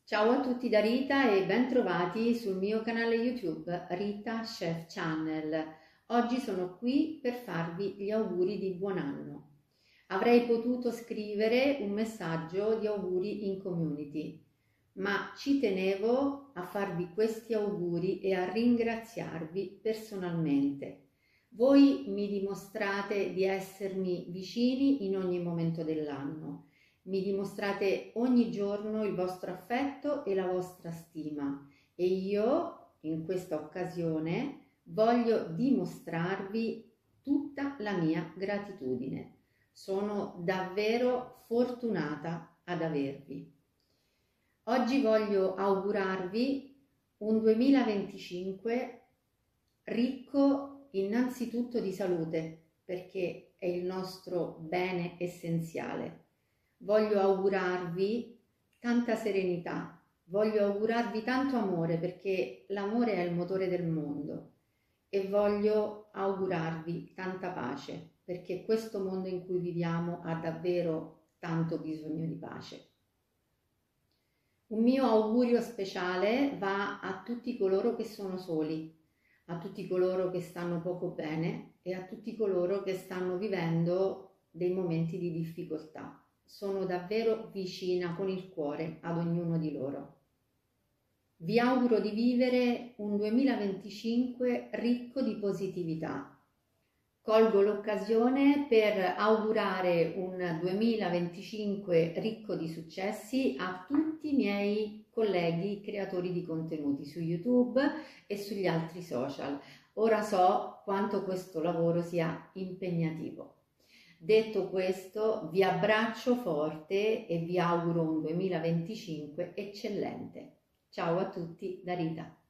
Ciao a tutti da Rita e bentrovati sul mio canale YouTube Rita Chef Channel. Oggi sono qui per farvi gli auguri di buon anno. Avrei potuto scrivere un messaggio di auguri in community, ma ci tenevo a farvi questi auguri e a ringraziarvi personalmente. Voi mi dimostrate di essermi vicini in ogni momento dell'anno. Mi dimostrate ogni giorno il vostro affetto e la vostra stima e io, in questa occasione, voglio dimostrarvi tutta la mia gratitudine. Sono davvero fortunata ad avervi. Oggi voglio augurarvi un 2025 ricco innanzitutto di salute, perché è il nostro bene essenziale. Voglio augurarvi tanta serenità, voglio augurarvi tanto amore perché l'amore è il motore del mondo e voglio augurarvi tanta pace perché questo mondo in cui viviamo ha davvero tanto bisogno di pace. Un mio augurio speciale va a tutti coloro che sono soli, a tutti coloro che stanno poco bene e a tutti coloro che stanno vivendo dei momenti di difficoltà. Sono davvero vicina con il cuore ad ognuno di loro. Vi auguro di vivere un 2025 ricco di positività. Colgo l'occasione per augurare un 2025 ricco di successi a tutti i miei colleghi creatori di contenuti su YouTube e sugli altri social. Ora so quanto questo lavoro sia impegnativo. Detto questo, vi abbraccio forte e vi auguro un 2025 eccellente. Ciao a tutti da Rita.